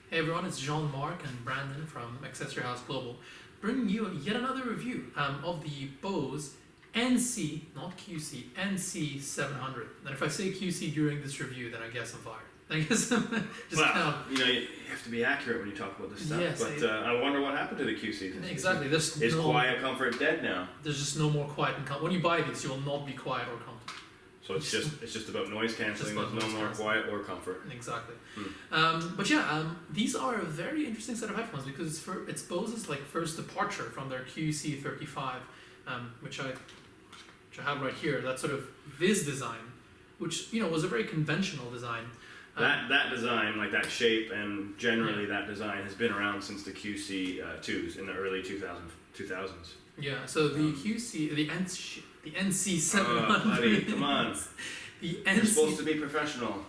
Hey everyone, it's Jean-Marc and Brandon from Accessory House Global, bringing you yet another review of the Bose NC, not QC, NC 700. And if I say QC during this review, then I guess I'm fired. I guess I'm just you have to be accurate when you talk about this stuff. Yes, but I wonder what happened to the QC. Exactly. Is quiet comfort dead now? There's just no more quiet and comfort. When you buy these, you will not be quiet or comfortable. So it's just about noise cancelling. There's no more quiet or comfort. Exactly. These are a very interesting set of headphones because it's Bose's first departure from their QC35, which I have right here. That sort of Viz design, which was a very conventional design. That design, like that shape, and generally that design has been around since the QC2s in the early 2000s. Yeah. So the the NC 700. Buddy, come on. You're supposed to be professional.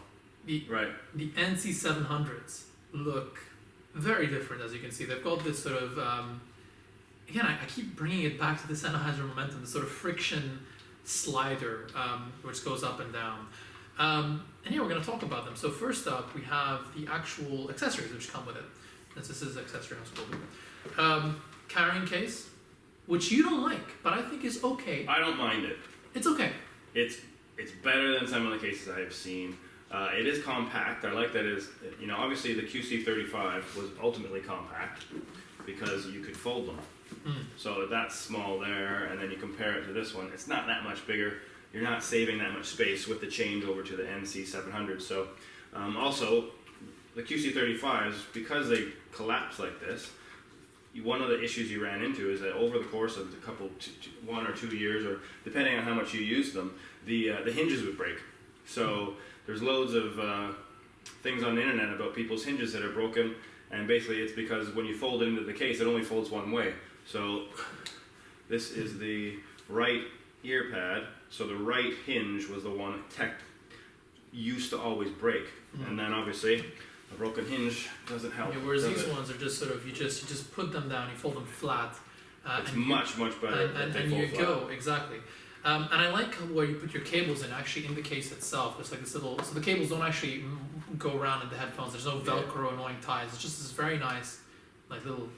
Right. The NC 700s look very different, as you can see. They've got this sort of again, I keep bringing it back to the Sennheiser Momentum, the sort of friction slider which goes up and down. And yeah, we're going to talk about them. So first up, we have the actual accessories which come with it. This is Accessory House Global. Carrying case, which you don't like, but I think is okay. I don't mind it. It's okay. It's better than some of the cases I have seen. It is compact. I like that it is, obviously the QC35 was ultimately compact because you could fold them. So that's small there, and then you compare it to this one, it's not that much bigger. You're not saving that much space with the change over to the NC700. So also, the QC35s, because they collapse like this, one of the issues you ran into is that over the course of the 1 or 2 years, or depending on how much you use them, the hinges would break. So there's loads of things on the internet about people's hinges that are broken, and basically it's because when you fold it into the case, it only folds one way. So this is the right ear pad, so the right hinge was the one that used to always break, and then obviously a broken hinge doesn't help. Yeah, whereas these ones are just sort of you just put them down, you fold them flat. It's much better. And you go exactly. And I like where you put your cables in, actually in the case itself. There's like this little, so the cables don't actually go around in the headphones. There's no Velcro annoying ties. It's just this very nice, little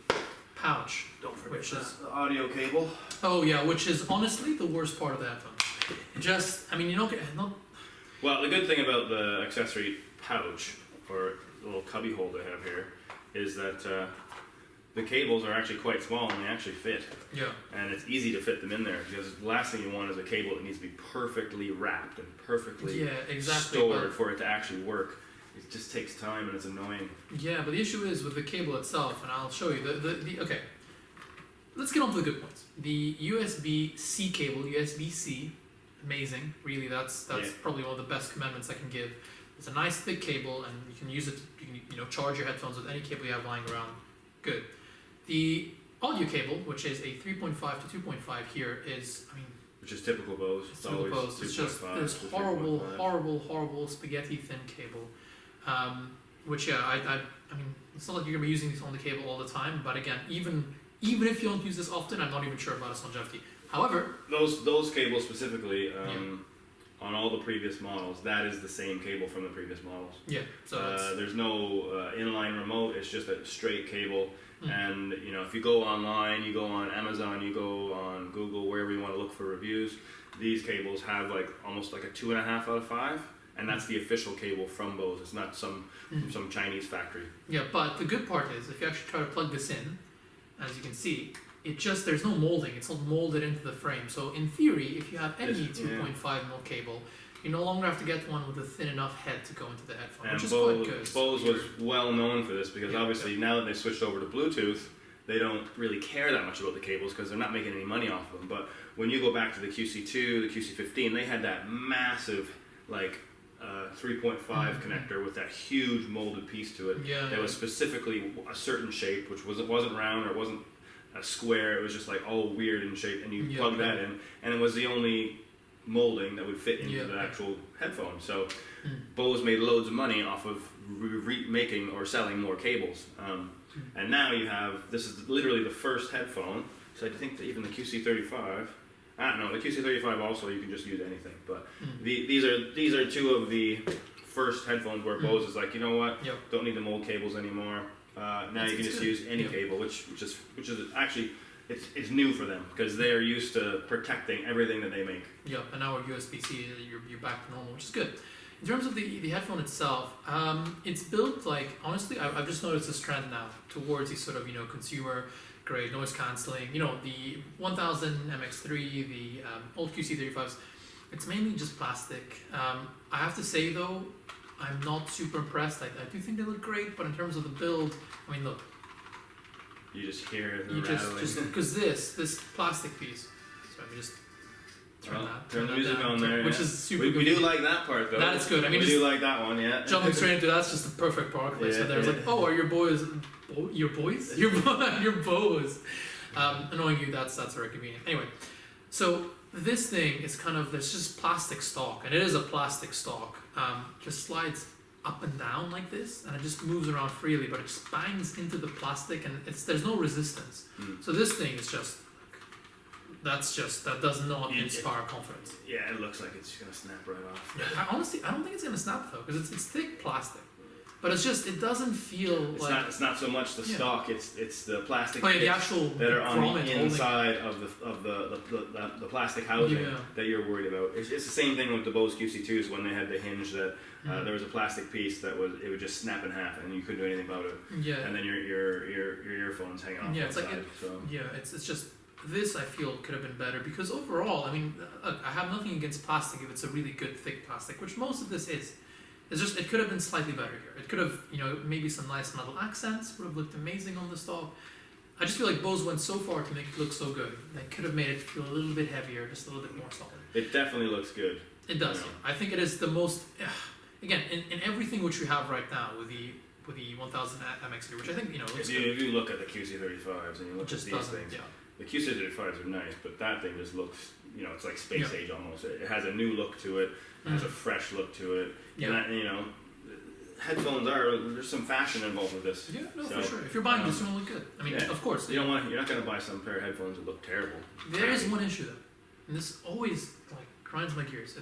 pouch. Don't forget the audio cable. Oh yeah, which is honestly the worst part of the headphones. You don't get Well, the good thing about the accessory pouch or little cubby hole they have here is that the cables are actually quite small and they actually fit. Yeah. And it's easy to fit them in there because the last thing you want is a cable that needs to be perfectly wrapped and perfectly stored for it to actually work. It just takes time and it's annoying. Yeah, but the issue is with the cable itself, and I'll show you okay. Let's get on to the good points. The USB-C cable, USB-C, amazing. Really, that's probably one of the best commandments I can give. It's a nice thick cable, and you can use it. You can charge your headphones with any cable you have lying around. Good. The audio cable, which is a 3.5 to 2.5 here, is which is typical Bose. It's typical Bose. It's just this horrible spaghetti thin cable. Which it's not like you're gonna be using this on the cable all the time. But again, even if you don't use this often, I'm not even sure about its longevity. However, those cables specifically, on all the previous models, that is the same cable from the previous models. Yeah. So there's no inline remote. It's just a straight cable. And if you go online, you go on Amazon, you go on Google, wherever you want to look for reviews, these cables have almost like a 2.5 out of 5. And that's the official cable from Bose. It's not some Chinese factory. Yeah, but the good part is if you actually try to plug this in, as you can see, there's no molding. It's not molded into the frame. So in theory, if you have any 2.5 mil cable, you no longer have to get one with a thin enough head to go into the headphone, which is quite good. Bose was well known for this because obviously now that they switched over to Bluetooth, they don't really care that much about the cables because they're not making any money off of them. But when you go back to the QC2, the QC15, they had that massive 3.5 connector with that huge molded piece to it. Yeah, that was specifically a certain shape, which wasn't round or it wasn't a square. It was just all weird in shape, and you plug that in, and it was the only molding that would fit into the actual headphone. So Bose made loads of money off of making or selling more cables. And now this is literally the first headphone. So I think that even the QC35. The QC35 also you can just use anything, but these are two of the first headphones where Bose is like, you know what, Yep. don't need the mold cables anymore. Now you can just use any cable, which is actually it's new for them because they are used to protecting everything that they make. Yep, and now with USB-C, you're back to normal, which is good. In terms of the headphone itself, it's built like, honestly, I've just noticed this trend now towards these sort of, consumer grade noise cancelling. The 1000 MX3, the old QC35s, it's mainly just plastic. I have to say though, I'm not super impressed. I do think they look great, but in terms of the build, I mean, look. You just hear the You rattling. just because this plastic piece. So let me just turn the music down, on there, which yeah. is super We good. do like that part though. That is good. I mean, we just do like that one, yeah. Jumping straight into that's just the perfect product placement there. It's like, oh, are your boys, your boys, your bows, annoying you? That's very convenient. Anyway, so this thing is kind of, there's just plastic stock, and it is a plastic stock. Just slides up and down like this, and it just moves around freely, but it just bangs into the plastic, and there's no resistance. So this thing is just. That does not inspire confidence. Yeah, it looks like it's gonna snap right off. Yeah, honestly, I don't think it's gonna snap though, because it's thick plastic. But it's just, it doesn't feel It's not so much the stock. It's the plastic the bits actual that are on grommet the inside of the plastic housing that you're worried about. It's the same thing with the Bose QC2s when they had the hinge that there was a plastic piece that it would just snap in half and you couldn't do anything about it. Yeah. And then your earphones hang off. Yeah, it's outside, like it's just. This I feel could have been better because overall, I mean, I have nothing against plastic if it's a really good thick plastic, which most of this is. It's just, it could have been slightly better here. It could have, maybe some nice metal accents would have looked amazing on the stock. I just feel like Bose went so far to make it look so good. They could have made it feel a little bit heavier, just a little bit more solid. It definitely looks good. It does. I think it is the most, again, in everything which we have right now with the 1000 MX3, which I think, looks good. If you look at the QC35s and you look at these things, the QC35s are nice, but that thing just looks, it's like space age almost. It has a new look to it. It has a fresh look to it. And headphones there's some fashion involved with this. Yeah, no, for sure. If you're buying this, you want to look good. I mean, of course. You're not going to buy some pair of headphones that look terrible. There is one issue though, and this always grinds my gears.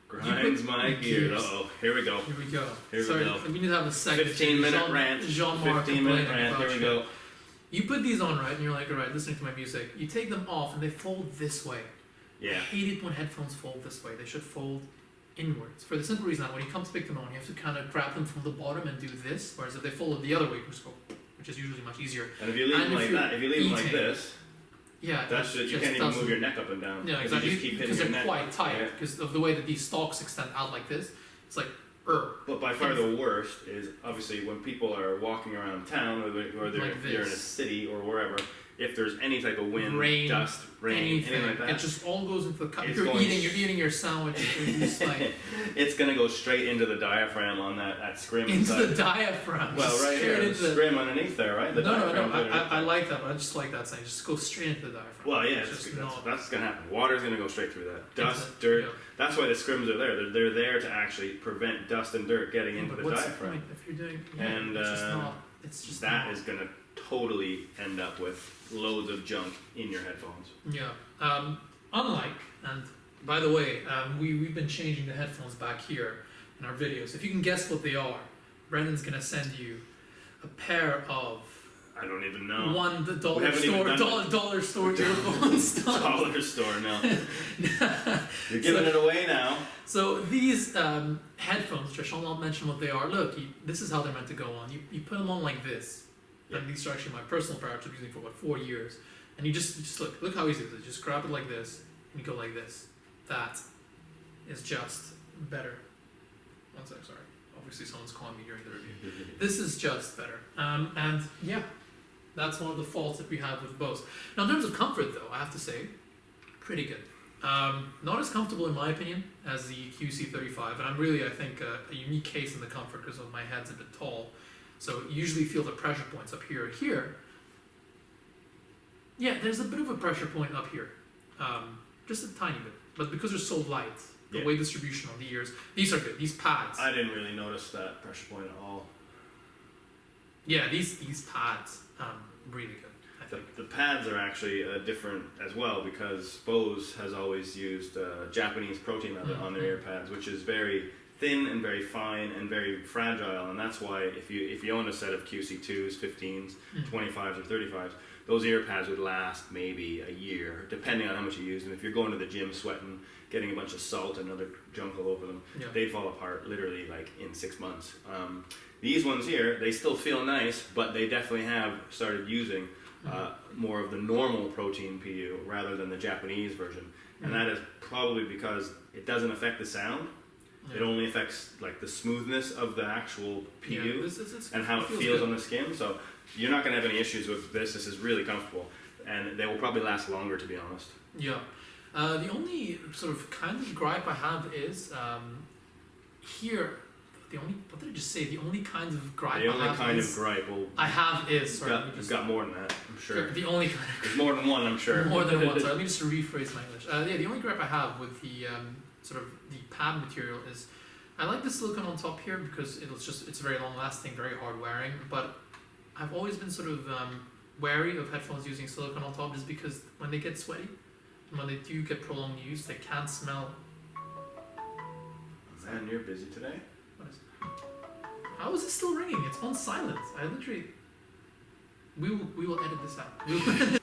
Grinds my gears. Uh-oh, here we go. Here we go. Sorry, we need to have a second. 15-minute rant. 15-minute rant. Here we go. You put these on, right, and you're like, all right, listening to my music. You take them off, and they fold this way. Yeah. I hate it when headphones fold this way. They should fold inwards. For the simple reason that when you come to pick them on, you have to kind of grab them from the bottom and do this, whereas if they fold the other way, which is usually much easier. And if you leave them like that, if you leave them like this, you can't even move your neck up and down. Yeah, exactly. You just keep hitting because your they're neck. quite tight, because of the way that these stalks extend out like this. It's like, But by far the worst is obviously when people are walking around town, or they're in a city or wherever. If there's any type of wind, dust, anything like that, it just all goes into the cup. If you're eating your sandwich, it's going to go straight into the diaphragm on that scrim. Into the diaphragm. Well, right here, the scrim underneath there, right? No. I like that, but I just like that saying. Just go straight into the diaphragm. Well, yeah, that's going to happen. Water's going to go straight through that. Dust, dirt. Yeah. That's why the scrims are there. They're there to actually prevent dust and dirt getting into the diaphragm. Point if you're doing, and it's just that is going to totally end up with loads of junk in your headphones. Yeah. Unlike, and by the way, we've been changing the headphones back here in our videos. If you can guess what they are, Brendan's gonna send you a pair of. I don't even know. $1 store earphones. Dollar store, no. You're giving it away now. So these headphones, which I shall not mention what they are. Look, this is how they're meant to go on. You put them on like this. And these are actually my personal pair, which I've been using for about 4 years. And you just look how easy it is. You just grab it like this, and you go like this. That is just better. One sec, sorry. Obviously someone's calling me during the review. This is just better. And yeah, that's one of the faults that we have with Bose. Now in terms of comfort though, I have to say, pretty good. Not as comfortable in my opinion as the QC35, and I'm really, I think, a unique case in the comfort because my head's a bit tall. So you usually feel the pressure points up here and here. Yeah, there's a bit of a pressure point up here. Just a tiny bit. But because they're so light, the weight distribution on the ears, these are good. These pads. I didn't really notice that pressure point at all. Yeah, these pads, really good. I think. The pads are actually different as well because Bose has always used Japanese protein leather on their ear pads, which is very thin and very fine and very fragile, and that's why if you own a set of QC2s, 15s, 25s or 35s, those ear pads would last maybe a year, depending on how much you use them. If you're going to the gym sweating, getting a bunch of salt and other junk all over them, they'd fall apart literally like in 6 months. These ones here, they still feel nice, but they definitely have started using more of the normal protein PU rather than the Japanese version. And that is probably because it doesn't affect the sound. It only affects like the smoothness of the actual PU and how it feels on the skin. So you're not going to have any issues with this. This is really comfortable, and they will probably last longer, to be honest. Yeah. The only sort of kind of gripe I have is here. What did I just say? The only kind of gripe I have is. You've got more than that, I'm sure. The only there's more than one, I'm sure. More than one. So let me just rephrase my English. The only gripe I have with the sort of the pad material is I like the silicone on top here because it's very long lasting, very hard wearing. But I've always been sort of wary of headphones using silicone on top just because when they get sweaty and when they do get prolonged use, they can't smell. Man, you're busy today. How is it still ringing? It's on silent. I literally. We will edit this out.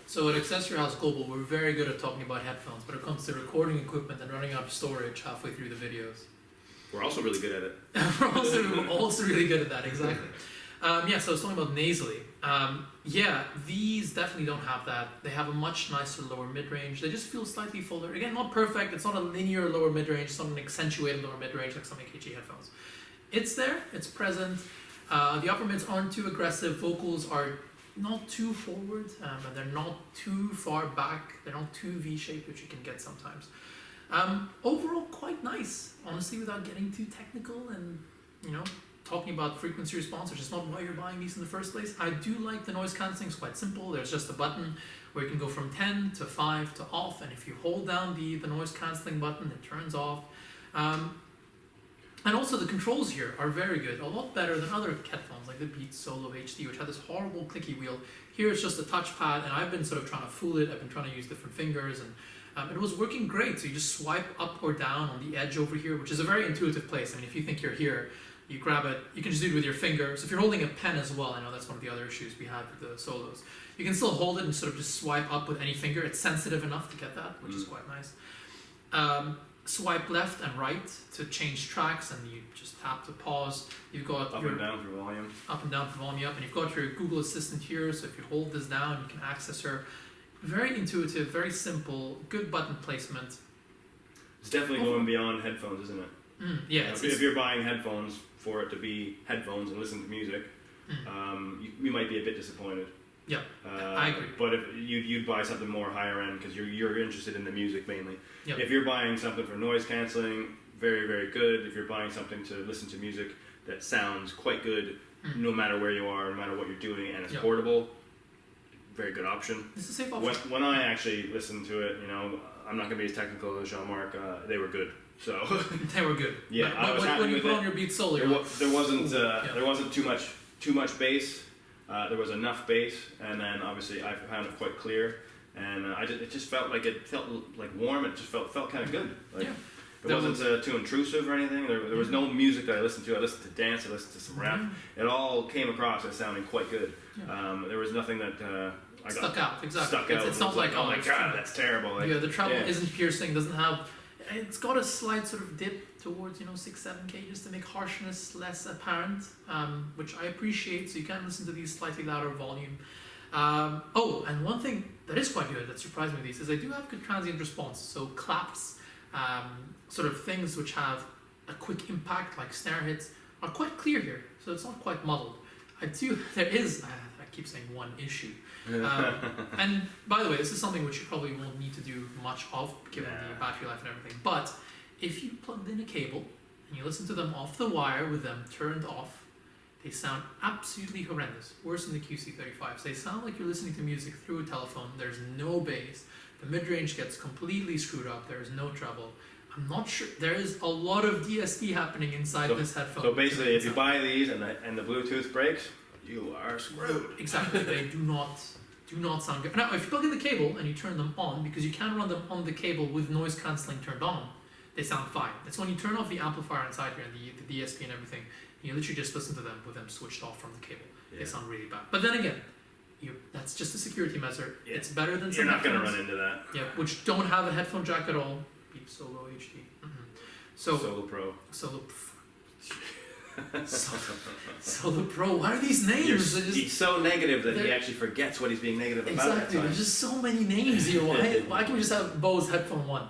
So at Accessory House Global, we're very good at talking about headphones, but when it comes to recording equipment and running out of storage halfway through the videos. We're also really good at it. we're also really good at that, exactly. So I was talking about nasally. These definitely don't have that. They have a much nicer lower mid-range. They just feel slightly fuller. Again, not perfect. It's not a linear lower mid-range. It's not an accentuated lower mid-range like some AHG headphones. It's there. It's present. The upper mids aren't too aggressive. Vocals are not too forward, and they're not too far back. They're not too V-shaped, which you can get sometimes. Overall, quite nice. Honestly, without getting too technical and talking about frequency response, which is not why you're buying these in the first place. I do like the noise cancelling. It's quite simple. There's just a button where you can go from 10 to 5 to off, and if you hold down the noise cancelling button, it turns off. And also the controls here are very good, a lot better than other headphones like the Beats Solo HD, which had this horrible clicky wheel. Here it's just a touchpad, and I've been sort of trying to fool it. I've been trying to use different fingers, and it was working great. So you just swipe up or down on the edge over here, which is a very intuitive place. I mean, if you think you're here, you grab it, you can just do it with your finger. So if you're holding a pen as well, I know that's one of the other issues we had with the Solos. You can still hold it and sort of just swipe up with any finger. It's sensitive enough to get that, which is quite nice. Swipe left and right to change tracks, and you just tap to pause. You've got up and down for volume. Up and down for volume up, and you've got your Google Assistant here. So if you hold this down, you can access her. Very intuitive, very simple, good button placement. It's definitely going beyond headphones, isn't it? If you're buying headphones for it to be headphones and listen to music, you might be a bit disappointed. Yeah, I agree. But if you'd buy something more higher end because you're interested in the music mainly. Yep. If you're buying something for noise cancelling, very, very good. If you're buying something to listen to music that sounds quite good, no matter where you are, no matter what you're doing, and it's portable, very good option. It's a safe option. When I actually listened to it, I'm not going to be as technical as Jean-Marc, they were good. So they were good. Yeah, I was happy when you put on your Beats Solo, there wasn't too much bass. There was enough bass, and then obviously I found it quite clear, and it just felt like warm. It just felt kind of good. It wasn't too intrusive or anything. There was no music that I listened to. I listened to dance. I listened to some rap. It all came across as sounding quite good. There was nothing that stuck out. Exactly. It's not like, oh my god, that's terrible. The treble isn't piercing. Doesn't have. It's got a slight sort of dip towards 6-7K just to make harshness less apparent, which I appreciate. So you can listen to these slightly louder volume. And one thing that is quite good that surprised me with these is they do have good transient response. So claps, sort of things which have a quick impact like snare hits are quite clear here. So it's not quite muddled. There is, I keep saying one issue. And by the way, this is something which you probably won't need to do much of given the battery life and everything. But if you plugged in a cable and you listen to them off the wire with them turned off, they sound absolutely horrendous. Worse than the QC35s. They sound like you're listening to music through a telephone. There's no bass. The mid-range gets completely screwed up. There is no treble. I'm not sure. There is a lot of DSP happening inside this headphone. So basically, if you buy these and the Bluetooth breaks, you are screwed. Exactly. They do not sound good. Now, if you plug in the cable and you turn them on, because you can run them on the cable with noise cancelling turned on, they sound fine. It's when you turn off the amplifier inside here and the DSP and everything, you literally just listen to them with them switched off from the cable. Yeah. They sound really bad. But then again, that's just a security measure. Yeah. It's better than You're some not going to headphones. run into that. Yeah, which don't have a headphone jack at all. Beep Solo HD. So Solo Pro. Solo Pro. What are these names? He's so negative that he actually forgets what he's being negative about. Exactly. There's just so many names here. Why can't we just have Bose Headphone 1?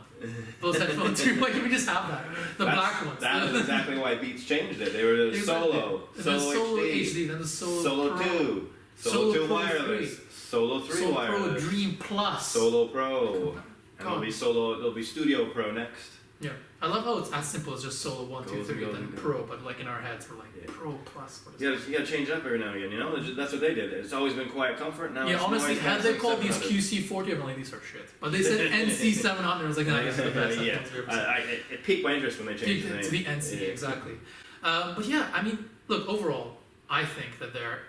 Bose Headphone 2? Why can't we just have that? Black ones. That was exactly why Beats changed it. They were Solo, Solo HD, HD, then the Solo Pro. 2, Solo 2 Pro wireless, 3. Solo 3 Solo wireless, Pro Dream Plus. Solo Pro, and there'll be Studio Pro next. Yeah, I love how it's as simple as just Solo 1, 2, 3, then goes. Pro, but like in our heads we're like Pro Plus. What is You gotta change up every now and again, you know? That's what they did. It's always been Quiet Comfort, now yeah, it's honestly, Noise had they Cancelling called these 700. QC40, I'm like, these are shit. But they said NC700, I was like, nah, these are the best. Yeah, it piqued my interest when they changed the name. To the NC, exactly. But yeah, I mean, look, overall, I think that they're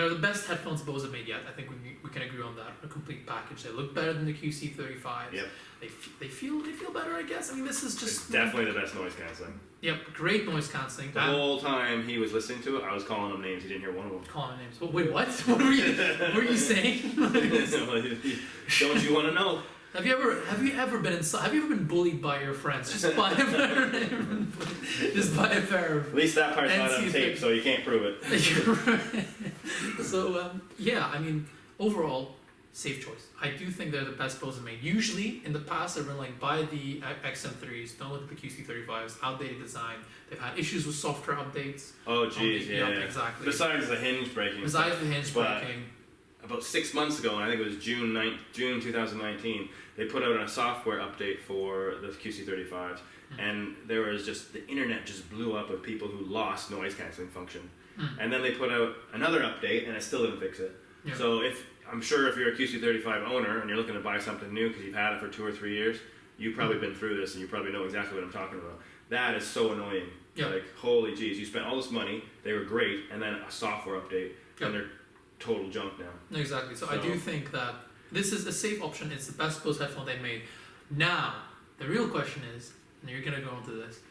the best headphones Bose have made yet. I think we can agree on that. A complete package. They look better than the QC35s. Yep. They feel better, I guess. I mean, this is just It's definitely the best noise cancelling. Yep, great noise cancelling. The whole time he was listening to it, I was calling him names. He didn't hear one of them. Calling names. But wait, what? What were you saying? Don't you want to know? Have you ever been bullied by your friends just by a pair of At least that part's not on tape, so you can't prove it. So yeah, I mean, overall, safe choice. I do think they're the best Bose have made. Usually, in the past, they've been like, buy the XM3s, don't look at the QC35s, outdated design. They've had issues with software updates. Oh, geez, yeah. Exactly. Besides the hinge breaking. About 6 months ago, and I think it was June 2019, they put out a software update for the QC35s, and there was just, the internet just blew up of people who lost noise cancelling function. And then they put out another update, and it still didn't fix it. Yeah. So I'm sure if you're a QC35 owner and you're looking to buy something new because you've had it for 2 or 3 years, you've probably been through this and you probably know exactly what I'm talking about. That is so annoying. Yeah. Like, holy jeez, you spent all this money, they were great, and then a software update, and they're total junk now. Exactly. So I do think that this is a safe option. It's the best Bose headphone they made. Now, the real question is, and you're going to go into this,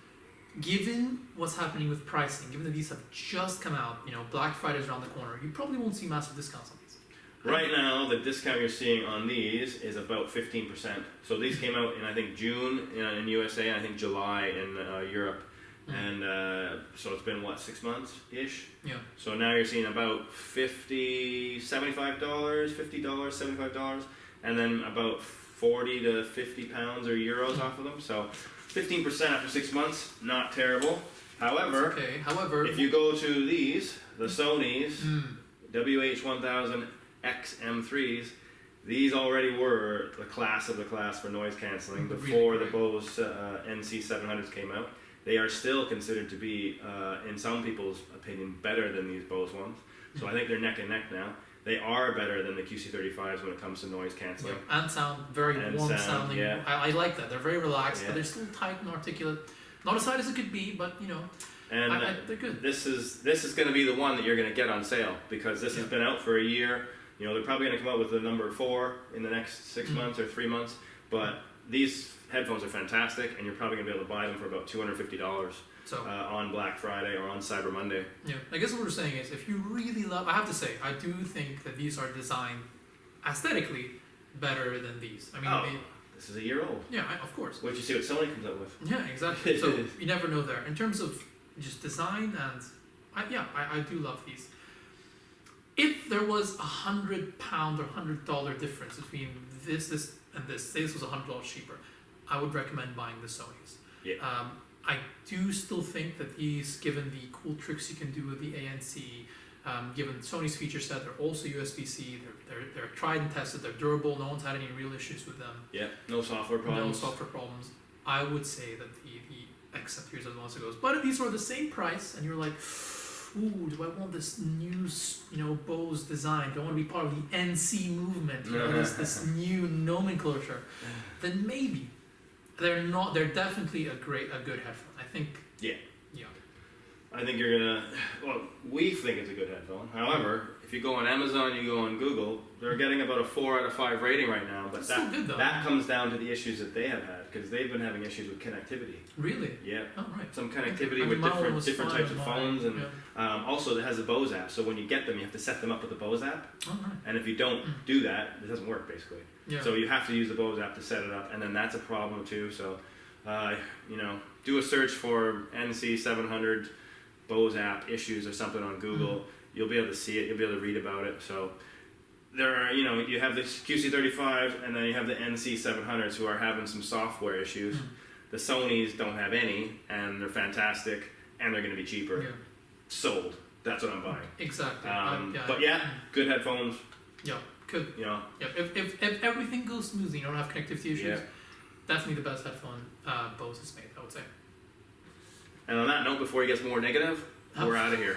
given what's happening with pricing, given that these have just come out, Black Friday's around the corner, you probably won't see massive discounts on these. Right now, the discount you're seeing on these is about 15%. So these came out in, I think, June in USA, and I think July in Europe. And so it's been, what, 6 months-ish? Yeah. So now you're seeing about $50, $75, $50, $75, and then about 40 to 50 pounds or euros off of them. So 15% after 6 months, not terrible. However, if you go to these, the Sony's WH-1000 XM3s, these already were the class of the class for noise cancelling before the Bose NC700s came out. They are still considered to be, in some people's opinion, better than these Bose ones. So I think they're neck and neck now. They are better than the QC35s when it comes to noise cancelling. Yeah. And sound, very warm sounding. Yeah. I like that. They're very relaxed, but they're still tight and articulate. Not as tight as it could be, but and they're good. This is going to be the one that you're going to get on sale because this has been out for a year. They're probably going to come out with the number 4 in the next 6 months or 3 months. But these headphones are fantastic, and you're probably going to be able to buy them for about $250 on Black Friday or on Cyber Monday. Yeah, I guess what we're saying is, if you really love, I have to say, I do think that these are designed aesthetically better than these. I mean, this is a year old. Yeah, of course. Wait, you see what Sony comes up with? Yeah, exactly. So you never know there. In terms of just design and, I do love these. If there was £100 or $100 difference between this and this, say this was $100 cheaper, I would recommend buying the Sony's. Yeah. I do still think that these, given the cool tricks you can do with the ANC, given Sony's feature set, they're also USB-C, they're tried and tested, they're durable, no one's had any real issues with them. Yeah, no software problems. I would say that the XM3s are the ones that goes. But if these were the same price and you're like, ooh, do I want this new, Bose design? Do I want to be part of the NC movement? This new nomenclature? Then maybe. They're definitely a good headphone. I think. Yeah. I think you're gonna. Well, we think it's a good headphone. However, if you go on Amazon, you go on Google, they're getting about a 4 out of 5 rating right now. But That's still good, though. that comes down to the issues that they have had, because they've been having issues with connectivity. Really? Yeah. Oh, right. Some connectivity And with the model different was types fine of and phones, and yeah. also it has a Bose app. So when you get them, you have to set them up with the Bose app. Oh, right. And if you don't do that, it doesn't work basically. Yeah. So you have to use the Bose app to set it up, and then that's a problem too. So, do a search for NC700 Bose app issues or something on Google. You'll be able to see it. You'll be able to read about it. So there are, you have the QC35, and then you have the NC700s who are having some software issues. The Sonys don't have any, and they're fantastic, and they're going to be cheaper. Yeah. Sold. That's what I'm buying. Exactly. But yeah, good headphones. Yeah. Good. Yeah. If everything goes smoothly, you don't have connectivity issues. Yeah. Definitely the best headphone Bose has made, I would say. And on that note, before he gets more negative, we're out of here.